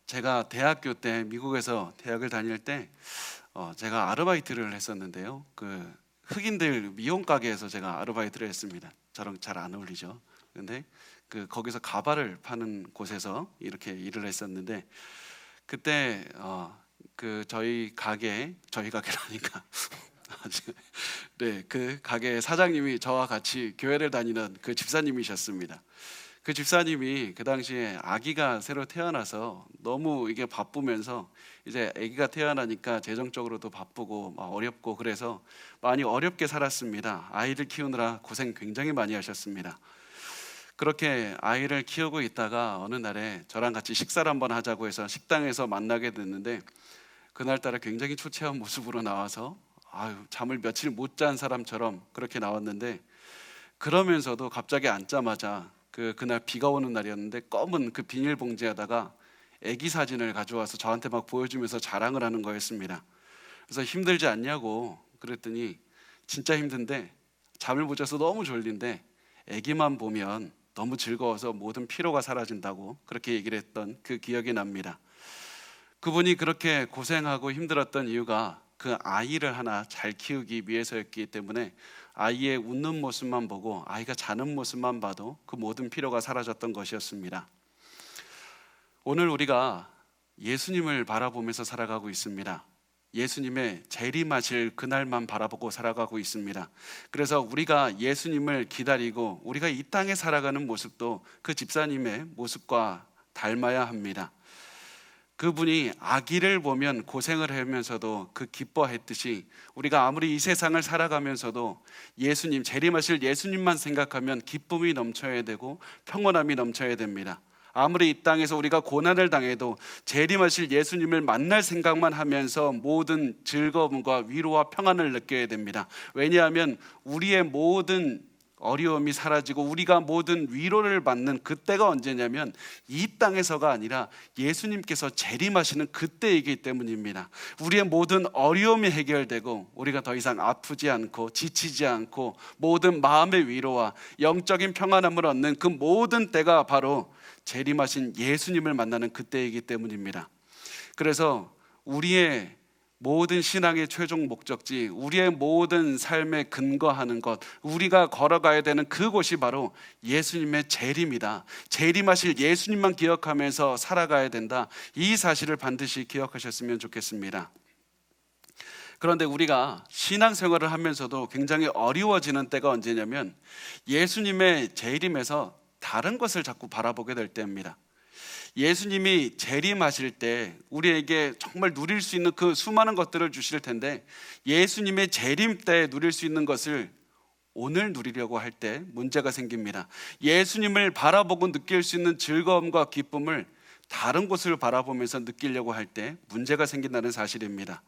제가 대학교 때 미국에서 대학을 다닐 때 제가 아르바이트를 했었는데요. 그 흑인들 미용 가게에서 제가 아르바이트를 했습니다. 저랑 잘 안 어울리죠. 근데 거기서 가발을 파는 곳에서 이렇게 일을 했었는데 그때 저희 가게라니까 네, 그 가게 사장님이 저와 같이 교회를 다니는 그 집사님이셨습니다. 그 집사님이 그 당시에 아기가 새로 태어나서 너무 이게 바쁘면서 이제 아기가 태어나니까 재정적으로도 바쁘고 막 어렵고 그래서 많이 어렵게 살았습니다. 아이를 키우느라 고생 굉장히 많이 하셨습니다. 그렇게 아이를 키우고 있다가 어느 날에 저랑 같이 식사를 한번 하자고 해서 식당에서 만나게 됐는데 그날따라 굉장히 초췌한 모습으로 나와서 잠을 며칠 못 잔 사람처럼 그렇게 나왔는데 그러면서도 갑자기 앉자마자 그날 비가 오는 날이었는데 검은 그 비닐봉지에다가 아기 사진을 가져와서 저한테 막 보여주면서 자랑을 하는 거였습니다. 그래서 힘들지 않냐고 그랬더니 진짜 힘든데 잠을 못 자서 너무 졸린데 아기만 보면 너무 즐거워서 모든 피로가 사라진다고 그렇게 얘기를 했던 그 기억이 납니다. 그분이 그렇게 고생하고 힘들었던 이유가 그 아이를 하나 잘 키우기 위해서였기 때문에 아이의 웃는 모습만 보고 아이가 자는 모습만 봐도 그 모든 피로가 사라졌던 것이었습니다. 오늘 우리가 예수님을 바라보면서 살아가고 있습니다. 예수님의 재림하실 그날만 바라보고 살아가고 있습니다. 그래서 우리가 예수님을 기다리고 우리가 이 땅에 살아가는 모습도 그 집사님의 모습과 닮아야 합니다. 그분이 아기를 보면 고생을 하면서도 그 기뻐했듯이 우리가 아무리 이 세상을 살아가면서도 예수님, 재림하실 예수님만 생각하면 기쁨이 넘쳐야 되고 평온함이 넘쳐야 됩니다. 아무리 이 땅에서 우리가 고난을 당해도 재림하실 예수님을 만날 생각만 하면서 모든 즐거움과 위로와 평안을 느껴야 됩니다. 왜냐하면 우리의 모든 어려움이 사라지고 우리가 모든 위로를 받는 그때가 언제냐면 이 땅에서가 아니라 예수님께서 재림하시는 그때이기 때문입니다. 우리의 모든 어려움이 해결되고 우리가 더 이상 아프지 않고 지치지 않고 모든 마음의 위로와 영적인 평안함을 얻는 그 모든 때가 바로 재림하신 예수님을 만나는 그때이기 때문입니다. 그래서 우리의 모든 신앙의 최종 목적지, 우리의 모든 삶에 근거하는 것, 우리가 걸어가야 되는 그곳이 바로 예수님의 재림이다. 재림하실 예수님만 기억하면서 살아가야 된다. 이 사실을 반드시 기억하셨으면 좋겠습니다. 그런데 우리가 신앙생활을 하면서도 굉장히 어려워지는 때가 언제냐면 예수님의 재림에서 다른 것을 자꾸 바라보게 될 때입니다. 예수님이 재림하실 때 우리에게 정말 누릴 수 있는 그 수많은 것들을 주실 텐데 예수님의 재림 때 누릴 수 있는 것을 오늘 누리려고 할 때 문제가 생깁니다. 예수님을 바라보고 느낄 수 있는 즐거움과 기쁨을 다른 곳을 바라보면서 느끼려고 할 때 문제가 생긴다는 사실입니다.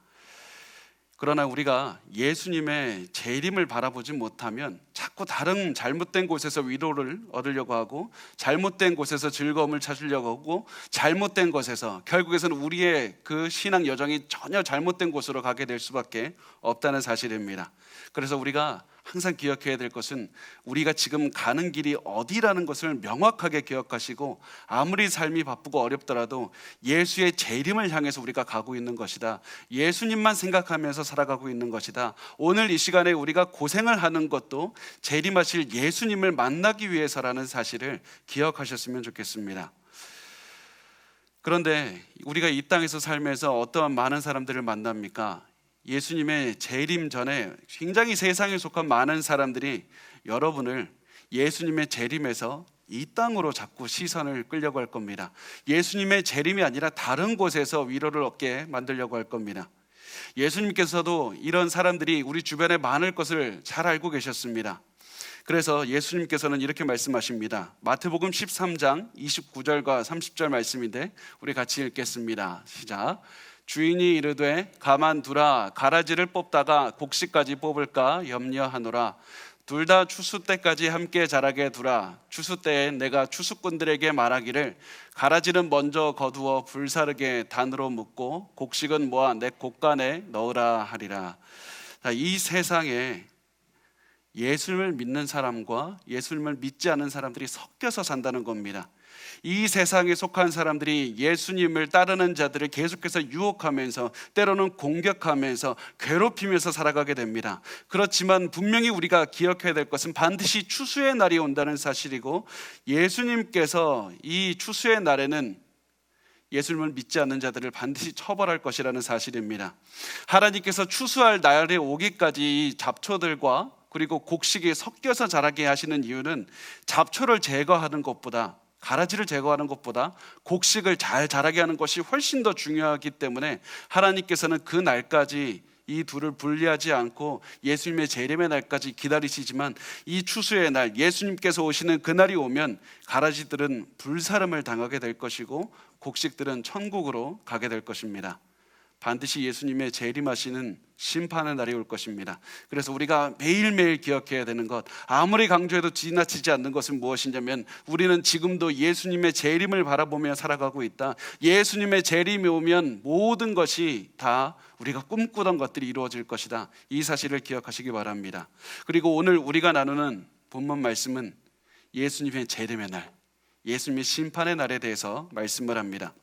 그러나 우리가 예수님의 재림을 바라보지 못하면 자꾸 다른 잘못된 곳에서 위로를 얻으려고 하고 잘못된 곳에서 즐거움을 찾으려고 하고 잘못된 곳에서 결국에는 우리의 그 신앙 여정이 전혀 잘못된 곳으로 가게 될 수밖에 없다는 사실입니다. 그래서 우리가 항상 기억해야 될 것은 우리가 지금 가는 길이 어디라는 것을 명확하게 기억하시고 아무리 삶이 바쁘고 어렵더라도 예수의 재림을 향해서 우리가 가고 있는 것이다. 예수님만 생각하면서 살아가고 있는 것이다. 오늘 이 시간에 우리가 고생을 하는 것도 재림하실 예수님을 만나기 위해서라는 사실을 기억하셨으면 좋겠습니다. 그런데 우리가 이 땅에서 살면서 어떠한 많은 사람들을 만납니까? 예수님의 재림 전에 굉장히 세상에 속한 많은 사람들이 여러분을 예수님의 재림에서 이 땅으로 자꾸 시선을 끌려고 할 겁니다. 예수님의 재림이 아니라 다른 곳에서 위로를 얻게 만들려고 할 겁니다. 예수님께서도 이런 사람들이 우리 주변에 많을 것을 잘 알고 계셨습니다. 그래서 예수님께서는 이렇게 말씀하십니다. 마태복음 13장 29절과 30절 말씀인데 우리 같이 읽겠습니다. 시작. 주인이 이르되 가만두라. 가라지를 뽑다가 곡식까지 뽑을까 염려하노라. 둘 다 추수 때까지 함께 자라게 두라. 추수 때에 내가 추수꾼들에게 말하기를 가라지는 먼저 거두어 불사르게 단으로 묶고 곡식은 모아 내 곡간에 넣으라 하리라. 이 세상에 예수님을 믿는 사람과 예수님을 믿지 않는 사람들이 섞여서 산다는 겁니다. 이 세상에 속한 사람들이 예수님을 따르는 자들을 계속해서 유혹하면서 때로는 공격하면서 괴롭히면서 살아가게 됩니다. 그렇지만 분명히 우리가 기억해야 될 것은 반드시 추수의 날이 온다는 사실이고, 예수님께서 이 추수의 날에는 예수님을 믿지 않는 자들을 반드시 처벌할 것이라는 사실입니다. 하나님께서 추수할 날에 오기까지 이 잡초들과 그리고 곡식이 섞여서 자라게 하시는 이유는 잡초를 제거하는 것보다, 가라지를 제거하는 것보다 곡식을 잘 자라게 하는 것이 훨씬 더 중요하기 때문에 하나님께서는 그 날까지 이 둘을 분리하지 않고 예수님의 재림의 날까지 기다리시지만, 이 추수의 날, 예수님께서 오시는 그날이 오면 가라지들은 불사름을 당하게 될 것이고 곡식들은 천국으로 가게 될 것입니다. 반드시 예수님의 재림하시는 심판의 날이 올 것입니다. 그래서 우리가 매일매일 기억해야 되는 것, 아무리 강조해도 지나치지 않는 것은 무엇이냐면, 우리는 지금도 예수님의 재림을 바라보며 살아가고 있다. 예수님의 재림이 오면 모든 것이 다 우리가 꿈꾸던 것들이 이루어질 것이다. 이 사실을 기억하시기 바랍니다. 그리고 오늘 우리가 나누는 본문 말씀은 예수님의 재림의 날, 예수님의 심판의 날에 대해서 말씀을 합니다.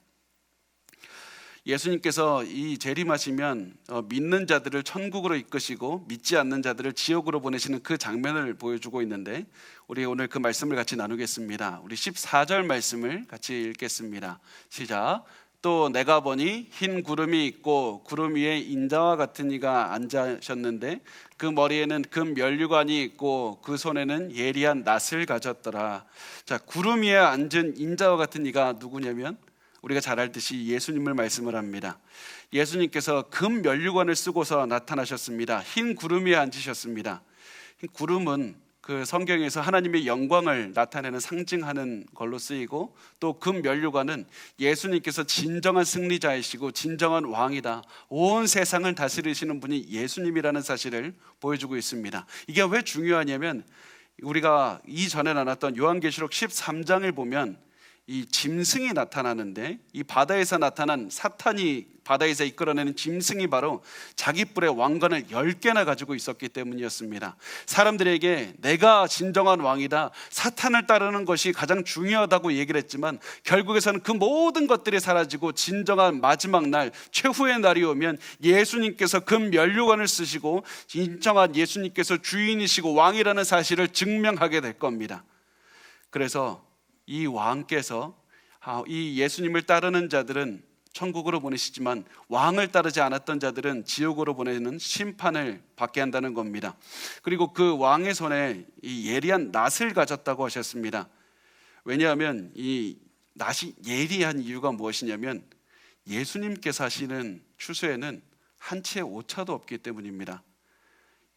예수님께서 이 재림하시면 믿는 자들을 천국으로 이끄시고 믿지 않는 자들을 지옥으로 보내시는 그 장면을 보여주고 있는데, 우리 오늘 그 말씀을 같이 나누겠습니다. 우리 14절 말씀을 같이 읽겠습니다. 시작. 또 내가 보니 흰 구름이 있고 구름 위에 인자와 같은 이가 앉으셨는데 그 머리에는 금 면류관이 있고 그 손에는 예리한 낫을 가졌더라. 자, 구름 위에 앉은 인자와 같은 이가 누구냐면, 우리가 잘 알듯이 예수님을 말씀을 합니다. 예수님께서 금 면류관을 쓰고서 나타나셨습니다. 흰 구름 위에 앉으셨습니다. 흰 구름은 그 성경에서 하나님의 영광을 나타내는 상징하는 걸로 쓰이고, 또 금 면류관은 예수님께서 진정한 승리자이시고 진정한 왕이다, 온 세상을 다스리시는 분이 예수님이라는 사실을 보여주고 있습니다. 이게 왜 중요하냐면, 우리가 이전에 나눴던 요한계시록 13장을 보면 이 짐승이 나타나는데, 이 바다에서 나타난 사탄이 바다에서 이끌어내는 짐승이 바로 자기 뿔의 왕관을 10개나 가지고 있었기 때문이었습니다. 사람들에게 내가 진정한 왕이다, 사탄을 따르는 것이 가장 중요하다고 얘기를 했지만, 결국에서는 그 모든 것들이 사라지고 진정한 마지막 날, 최후의 날이 오면 예수님께서 금 면류관을 쓰시고 진정한 예수님께서 주인이시고 왕이라는 사실을 증명하게 될 겁니다. 그래서 이 왕께서 이 예수님을 따르는 자들은 천국으로 보내시지만 왕을 따르지 않았던 자들은 지옥으로 보내는 심판을 받게 한다는 겁니다. 그리고 그 왕의 손에 이 예리한 낫을 가졌다고 하셨습니다. 왜냐하면 이 낫이 예리한 이유가 무엇이냐면, 예수님께서 하시는 추수에는 한 채의 오차도 없기 때문입니다.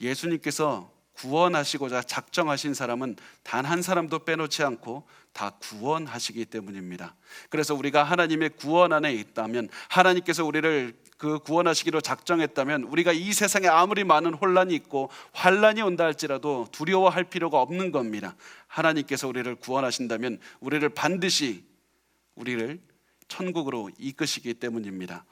예수님께서 구원하시고자 작정하신 사람은 단 한 사람도 빼놓지 않고 다 구원하시기 때문입니다. 그래서 우리가 하나님의 구원 안에 있다면, 하나님께서 우리를 그 구원하시기로 작정했다면, 우리가 이 세상에 아무리 많은 혼란이 있고 환란이 온다 할지라도 두려워할 필요가 없는 겁니다. 하나님께서 우리를 구원하신다면 우리를 반드시 우리를 천국으로 이끄시기 때문입니다.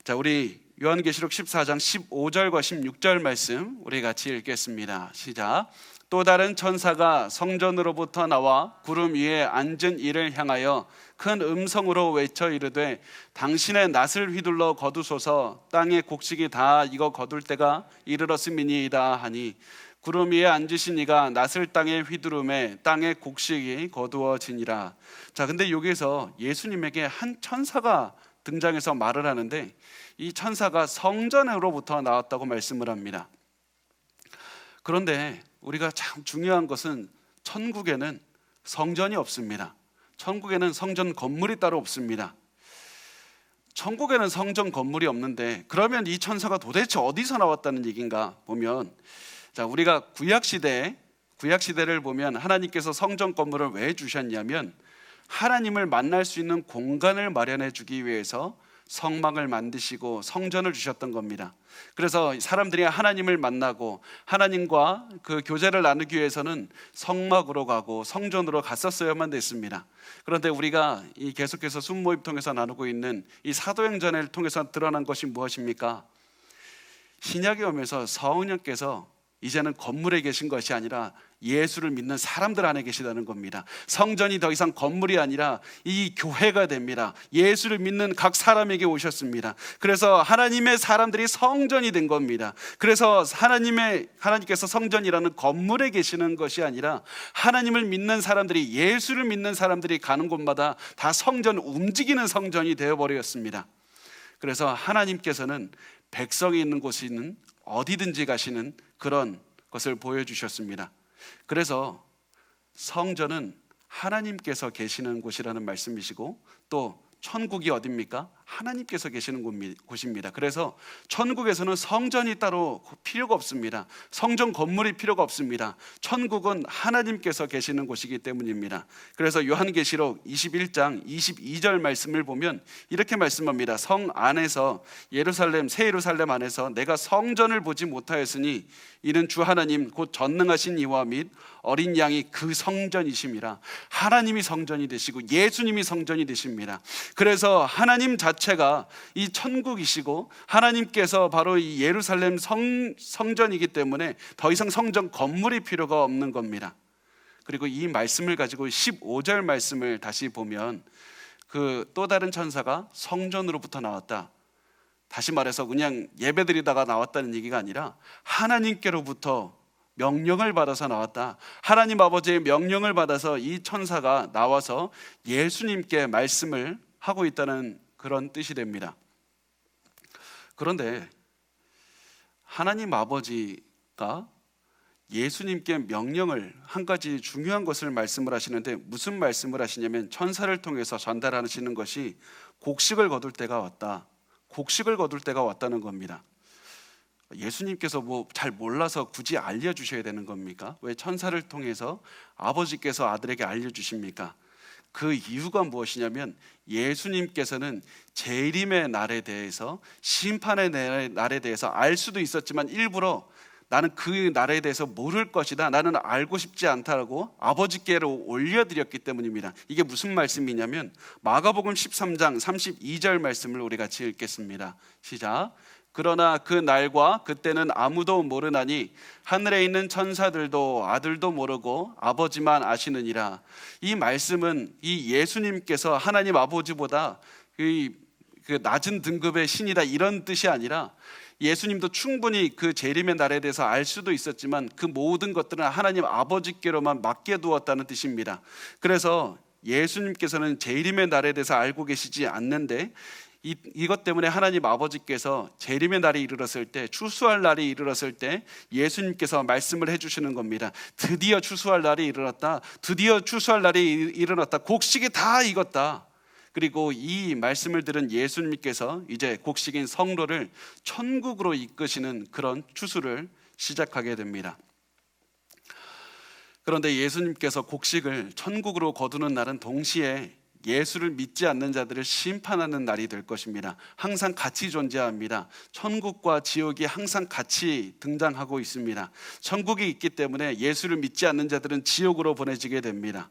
자, 우리 요한계시록 14장 15절과 16절 말씀 우리 같이 읽겠습니다. 시작. 또 다른 천사가 성전으로부터 나와 구름 위에 앉은 이를 향하여 큰 음성으로 외쳐 이르되, 당신의 낫을 휘둘러 거두소서, 땅의 곡식이 다 익어 거둘 때가 이르렀음이니이다 하니, 구름 위에 앉으신 이가 낫을 땅에 휘두르매 땅의 곡식이 거두어지니라. 자, 근데 여기서 예수님에게 한 천사가 등장해서 말을 하는데, 이 천사가 성전으로부터 나왔다고 말씀을 합니다. 그런데 우리가 참 중요한 것은, 천국에는 성전이 없습니다. 천국에는 성전 건물이 따로 없습니다. 천국에는 성전 건물이 없는데 그러면 이 천사가 도대체 어디서 나왔다는 얘기인가 보면, 자, 우리가 구약시대를 보면 하나님께서 성전 건물을 왜 주셨냐면, 하나님을 만날 수 있는 공간을 마련해 주기 위해서 성막을 만드시고 성전을 주셨던 겁니다. 그래서 사람들이 하나님을 만나고 하나님과 그 교제를 나누기 위해서는 성막으로 가고 성전으로 갔었어야만 됐습니다. 그런데 우리가 이 계속해서 순모임 통해서 나누고 있는 이 사도행전을 통해서 드러난 것이 무엇입니까? 신약에 오면서 성령께서 이제는 건물에 계신 것이 아니라 예수를 믿는 사람들 안에 계시다는 겁니다. 성전이 더 이상 건물이 아니라 이 교회가 됩니다. 예수를 믿는 각 사람에게 오셨습니다. 그래서 하나님의 사람들이 성전이 된 겁니다. 그래서 하나님께서 성전이라는 건물에 계시는 것이 아니라 하나님을 믿는 사람들이, 예수를 믿는 사람들이 가는 곳마다 다 성전, 움직이는 성전이 되어버렸습니다. 그래서 하나님께서는 백성이 있는 곳에는 어디든지 가시는 그런 것을 보여주셨습니다. 그래서 성전은 하나님께서 계시는 곳이라는 말씀이시고, 또 천국이 어딥니까? 하나님께서 계시는 곳입니다. 그래서 천국에서는 성전이 따로 필요가 없습니다. 성전 건물이 필요가 없습니다. 천국은 하나님께서 계시는 곳이기 때문입니다. 그래서 요한계시록 21장 22절 말씀을 보면 이렇게 말씀합니다. 성 안에서 새 예루살렘 안에서 내가 성전을 보지 못하였으니 이는 주 하나님 곧 전능하신 이와 및 어린 양이 그 성전이심이라. 하나님이 성전이 되시고 예수님이 성전이 되십니다. 그래서 하나님 자체가 이 천국이시고 하나님께서 바로 이 예루살렘 성전이기 때문에 더 이상 성전 건물이 필요가 없는 겁니다. 그리고 이 말씀을 가지고 15절 말씀을 다시 보면 그 또 다른 천사가 성전으로부터 나왔다. 다시 말해서 그냥 예배드리다가 나왔다는 얘기가 아니라 하나님께로부터 명령을 받아서 나왔다. 하나님 아버지의 명령을 받아서 이 천사가 나와서 예수님께 말씀을 하고 있다는 그런 뜻이 됩니다. 그런데 하나님 아버지가 예수님께 명령을, 한 가지 중요한 것을 말씀을 하시는데, 무슨 말씀을 하시냐면 천사를 통해서 전달하시는 것이 곡식을 거둘 때가 왔다. 곡식을 거둘 때가 왔다는 겁니다. 예수님께서 잘 몰라서 굳이 알려주셔야 되는 겁니까? 왜 천사를 통해서 아버지께서 아들에게 알려주십니까? 그 이유가 무엇이냐면 예수님께서는 재림의 날에 대해서, 심판의 날에 대해서 알 수도 있었지만 일부러 나는 그 날에 대해서 모를 것이다, 나는 알고 싶지 않다라고 아버지께로 올려드렸기 때문입니다. 이게 무슨 말씀이냐면 마가복음 13장 32절 말씀을 우리 같이 읽겠습니다. 시작. 그러나 그 날과 그때는 아무도 모르나니 하늘에 있는 천사들도 아들도 모르고 아버지만 아시느니라. 이 말씀은 이 예수님께서 하나님 아버지보다 그 낮은 등급의 신이다, 이런 뜻이 아니라 예수님도 충분히 그 재림의 날에 대해서 알 수도 있었지만 그 모든 것들은 하나님 아버지께로만 맡겨두었다는 뜻입니다. 그래서 예수님께서는 재림의 날에 대해서 알고 계시지 않는데 이것 때문에 하나님 아버지께서 재림의 날이 이르렀을 때, 추수할 날이 이르렀을 때 예수님께서 말씀을 해주시는 겁니다. 드디어 추수할 날이 이르렀다. 드디어 추수할 날이 일어났다. 곡식이 다 익었다. 그리고 이 말씀을 들은 예수님께서 이제 곡식인 성로를 천국으로 이끄시는 그런 추수를 시작하게 됩니다. 그런데 예수님께서 곡식을 천국으로 거두는 날은 동시에 예수를 믿지 않는 자들을 심판하는 날이 될 것입니다. 항상 같이 존재합니다. 천국과 지옥이 항상 같이 등장하고 있습니다. 천국이 있기 때문에 예수를 믿지 않는 자들은 지옥으로 보내지게 됩니다.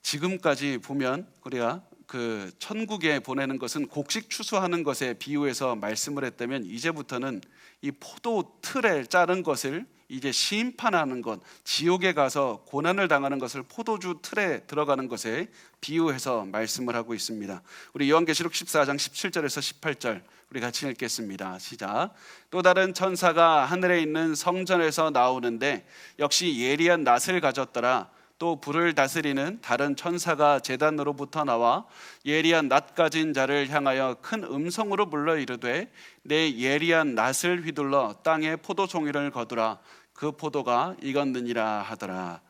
지금까지 보면 우리가 그 천국에 보내는 것은 곡식 추수하는 것에 비유해서 말씀을 했다면, 이제부터는 이 포도 틀에 자른 것을 이제 심판하는 것, 지옥에 가서 고난을 당하는 것을 포도주 틀에 들어가는 것에 비유해서 말씀을 하고 있습니다. 우리 요한계시록 14장 17절에서 18절 우리 같이 읽겠습니다. 시작. 또 다른 천사가 하늘에 있는 성전에서 나오는데 역시 예리한 낫을 가졌더라. 또 불을 다스리는 다른 천사가 제단으로부터 나와 예리한 낫 가진 자를 향하여 큰 음성으로 불러 이르되 내 예리한 낫을 휘둘러 땅에 포도송이를 거두라. 그 포도가 익었느니라 하더라.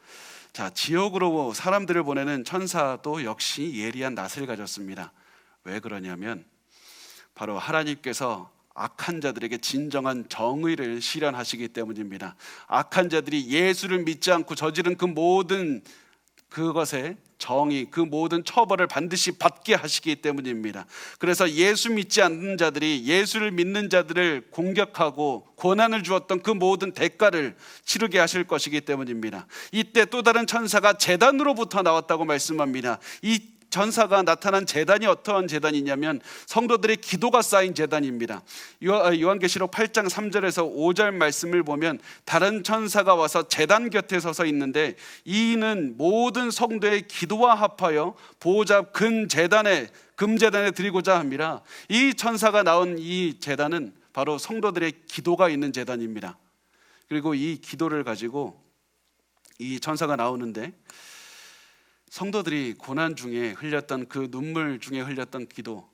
자, 지옥으로 사람들을 보내는 천사도 역시 예리한 낫을 가졌습니다. 왜 그러냐면 바로 하나님께서 악한 자들에게 진정한 정의를 실현하시기 때문입니다. 악한 자들이 예수를 믿지 않고 저지른 그 모든 그것의 정의, 그 모든 처벌을 반드시 받게 하시기 때문입니다. 그래서 예수 믿지 않는 자들이 예수를 믿는 자들을 공격하고 고난을 주었던 그 모든 대가를 치르게 하실 것이기 때문입니다. 이때 또 다른 천사가 제단으로부터 나왔다고 말씀합니다. 이 전사가 나타난 제단이 어떠한 제단이냐면 성도들의 기도가 쌓인 제단입니다. 요한계시록 8장 3절에서 5절 말씀을 보면 다른 천사가 와서 제단 곁에 서서 있는데 이는 모든 성도의 기도와 합하여 보호자 금제단에 드리고자 합니다. 이 천사가 나온 이 제단은 바로 성도들의 기도가 있는 제단입니다. 그리고 이 기도를 가지고 이 천사가 나오는데 성도들이 고난 중에 흘렸던 그 눈물 중에 흘렸던 기도,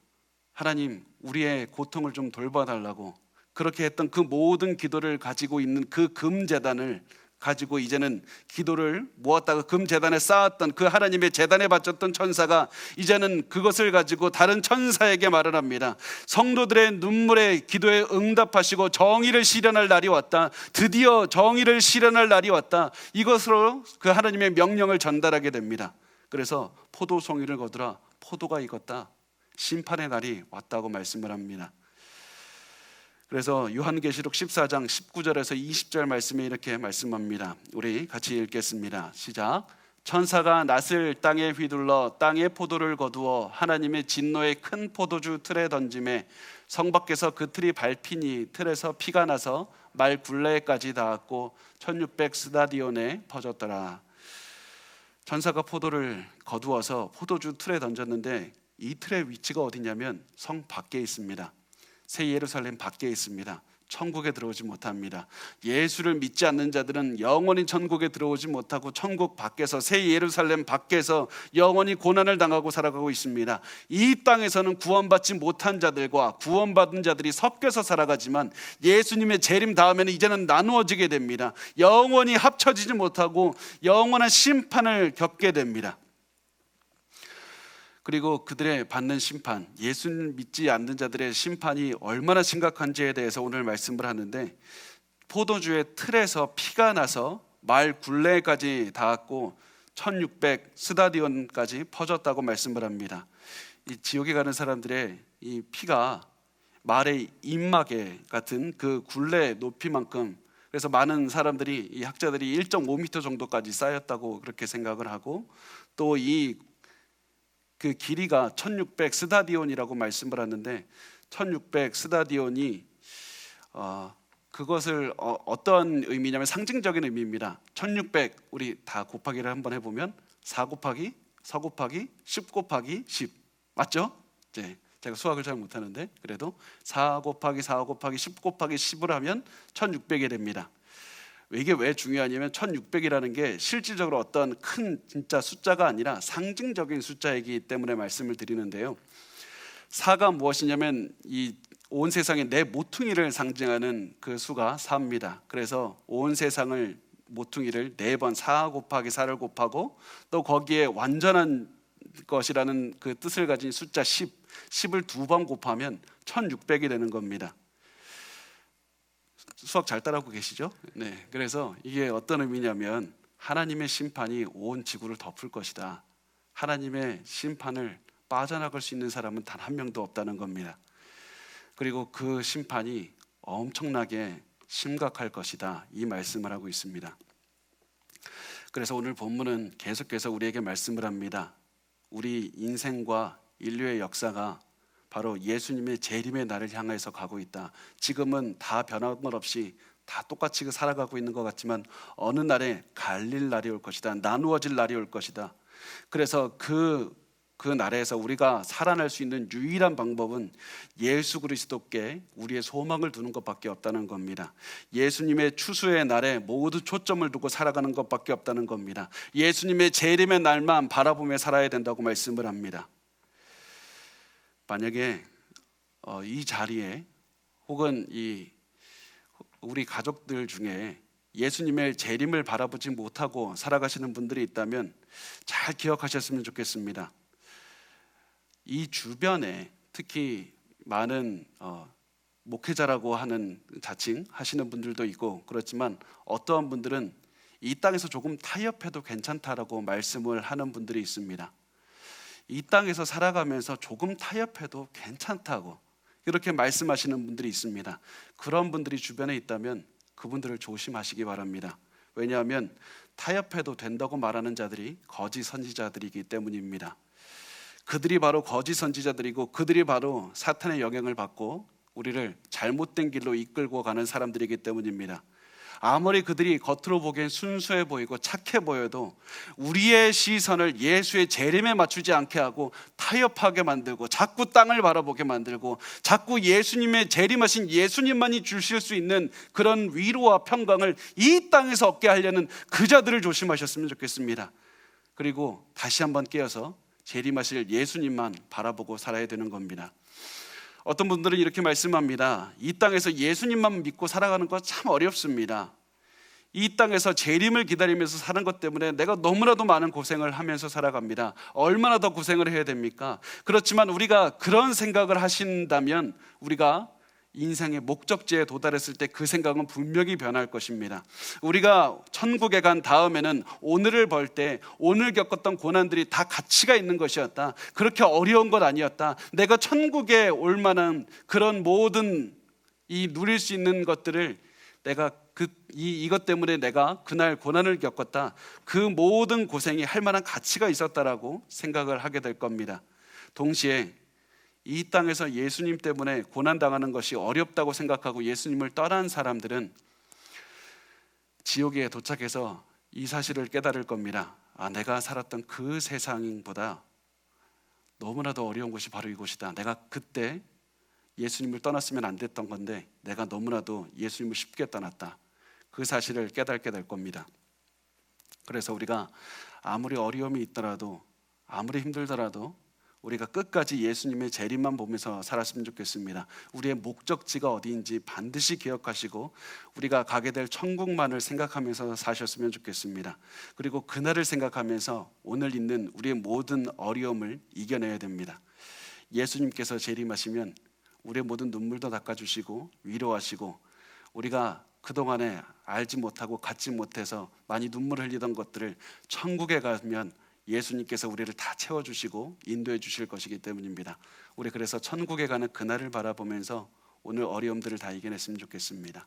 하나님 우리의 고통을 좀 돌봐달라고 그렇게 했던 그 모든 기도를 가지고 있는 그 금제단을 가지고 이제는 기도를 모았다가 금제단에 쌓았던 그 하나님의 제단에 바쳤던 천사가 이제는 그것을 가지고 다른 천사에게 말을 합니다. 성도들의 눈물에 기도에 응답하시고 정의를 실현할 날이 왔다. 드디어 정의를 실현할 날이 왔다. 이것으로 그 하나님의 명령을 전달하게 됩니다. 그래서 포도송이를 거두라, 포도가 익었다, 심판의 날이 왔다고 말씀을 합니다. 그래서 요한계시록 14장 19절에서 20절 말씀에 이렇게 말씀합니다. 우리 같이 읽겠습니다. 시작. 천사가 낫을 땅에 휘둘러 땅의 포도를 거두어 하나님의 진노의 큰 포도주 틀에 던짐에 성 밖에서 그 틀이 밟히니 틀에서 피가 나서 말 굴레까지 닿았고 1600 스다디온에 퍼졌더라. 천사가 포도를 거두어서 포도주 틀에 던졌는데 이 틀의 위치가 어디냐면 성 밖에 있습니다. 새 예루살렘 밖에 있습니다. 천국에 들어오지 못합니다. 예수를 믿지 않는 자들은 영원히 천국에 들어오지 못하고 천국 밖에서, 새 예루살렘 밖에서 영원히 고난을 당하고 살아가고 있습니다. 이 땅에서는 구원받지 못한 자들과 구원받은 자들이 섞여서 살아가지만 예수님의 재림 다음에는 이제는 나누어지게 됩니다. 영원히 합쳐지지 못하고 영원한 심판을 겪게 됩니다. 그리고 그들의 받는 심판, 예수를 믿지 않는 자들의 심판이 얼마나 심각한지에 대해서 오늘 말씀을 하는데, 포도주의 틀에서 피가 나서 말 굴레까지 닿았고 1600 스다디온까지 퍼졌다고 말씀을 합니다. 이 지옥에 가는 사람들의 이 피가 말의 입마개 같은 그 굴레 높이만큼, 그래서 많은 사람들이, 이 학자들이 1.5m 정도까지 쌓였다고 그렇게 생각을 하고, 또 그 길이가 1600 스다디온이라고 말씀을 하는데 1600 스다디온이 그것을 어떤 의미냐면 상징적인 의미입니다. 1600 우리 다 곱하기를 한번 해보면 4 곱하기 4 곱하기 10 곱하기 10 맞죠? 네, 제가 수학을 잘 못하는데 그래도 4 곱하기 4 곱하기 10 곱하기 10을 하면 1600이 됩니다. 이게 왜 중요하냐면 1600이라는 게 실질적으로 어떤 큰 진짜 숫자가 아니라 상징적인 숫자이기 때문에 말씀을 드리는데요. 4가 무엇이냐면 이 온 세상의 내 모퉁이를 상징하는 그 수가 4입니다. 그래서 온 세상을 모퉁이를 4번 4 곱하기 4를 곱하고 또 거기에 완전한 것이라는 그 뜻을 가진 숫자 10을 2번 곱하면 1600이 되는 겁니다. 수학 잘 따라하고 계시죠? 네. 그래서 이게 어떤 의미냐면 하나님의 심판이 온 지구를 덮을 것이다. 하나님의 심판을 빠져나갈 수 있는 사람은 단 한 명도 없다는 겁니다. 그리고 그 심판이 엄청나게 심각할 것이다. 이 말씀을 하고 있습니다. 그래서 오늘 본문은 계속해서 우리에게 말씀을 합니다. 우리 인생과 인류의 역사가 바로 예수님의 재림의 날을 향해서 가고 있다. 지금은 다 변함없이 다 똑같이 살아가고 있는 것 같지만 어느 날에 갈릴 날이 올 것이다. 나누어질 날이 올 것이다. 그래서 그 날에서 우리가 살아날 수 있는 유일한 방법은 예수 그리스도께 우리의 소망을 두는 것밖에 없다는 겁니다. 예수님의 추수의 날에 모두 초점을 두고 살아가는 것밖에 없다는 겁니다. 예수님의 재림의 날만 바라보며 살아야 된다고 말씀을 합니다. 만약에 이 자리에 혹은 우리 가족들 중에 예수님의 재림을 바라보지 못하고 살아가시는 분들이 있다면 잘 기억하셨으면 좋겠습니다. 이 주변에 특히 많은 목회자라고 하는 자칭 하시는 분들도 있고 그렇지만 어떠한 분들은 이 땅에서 조금 타협해도 괜찮다라고 말씀을 하는 분들이 있습니다. 이 땅에서 살아가면서 조금 타협해도 괜찮다고 이렇게 말씀하시는 분들이 있습니다. 그런 분들이 주변에 있다면 그분들을 조심하시기 바랍니다. 왜냐하면 타협해도 된다고 말하는 자들이 거짓 선지자들이기 때문입니다. 그들이 바로 거짓 선지자들이고 그들이 바로 사탄의 영향을 받고 우리를 잘못된 길로 이끌고 가는 사람들이기 때문입니다. 아무리 그들이 겉으로 보기엔 순수해 보이고 착해 보여도 우리의 시선을 예수의 재림에 맞추지 않게 하고 타협하게 만들고 자꾸 땅을 바라보게 만들고 자꾸 예수님의 재림하신 예수님만이 주실 수 있는 그런 위로와 평강을 이 땅에서 얻게 하려는 그 자들을 조심하셨으면 좋겠습니다. 그리고 다시 한번 깨어서 재림하실 예수님만 바라보고 살아야 되는 겁니다. 어떤 분들은 이렇게 말씀합니다. 이 땅에서 예수님만 믿고 살아가는 거 참 어렵습니다. 이 땅에서 재림을 기다리면서 사는 것 때문에 내가 너무나도 많은 고생을 하면서 살아갑니다. 얼마나 더 고생을 해야 됩니까? 그렇지만 우리가 그런 생각을 하신다면 우리가 인생의 목적지에 도달했을 때 그 생각은 분명히 변할 것입니다. 우리가 천국에 간 다음에는 오늘을 벌 때 오늘 겪었던 고난들이 다 가치가 있는 것이었다. 그렇게 어려운 것 아니었다. 내가 천국에 올 만한 그런 모든 이 누릴 수 있는 것들을 내가 이것 때문에 내가 그날 고난을 겪었다. 그 모든 고생이 할 만한 가치가 있었다라고 생각을 하게 될 겁니다. 동시에 이 땅에서 예수님 때문에 고난당하는 것이 어렵다고 생각하고 예수님을 떠난 사람들은 지옥에 도착해서 이 사실을 깨달을 겁니다. 내가 살았던 그 세상보다 너무나도 어려운 곳이 바로 이곳이다. 내가 그때 예수님을 떠났으면 안 됐던 건데 내가 너무나도 예수님을 쉽게 떠났다. 그 사실을 깨닫게 될 겁니다. 그래서 우리가 아무리 어려움이 있더라도 아무리 힘들더라도 우리가 끝까지 예수님의 재림만 보면서 살았으면 좋겠습니다. 우리의 목적지가 어디인지 반드시 기억하시고 우리가 가게 될 천국만을 생각하면서 사셨으면 좋겠습니다. 그리고 그날을 생각하면서 오늘 있는 우리의 모든 어려움을 이겨내야 됩니다. 예수님께서 재림하시면 우리의 모든 눈물도 닦아주시고 위로하시고 우리가 그동안에 알지 못하고 갖지 못해서 많이 눈물을 흘리던 것들을 천국에 가면 예수님께서 우리를 다 채워주시고 인도해 주실 것이기 때문입니다. 우리 그래서 천국에 가는 그날을 바라보면서 오늘 어려움들을 다 이겨냈으면 좋겠습니다.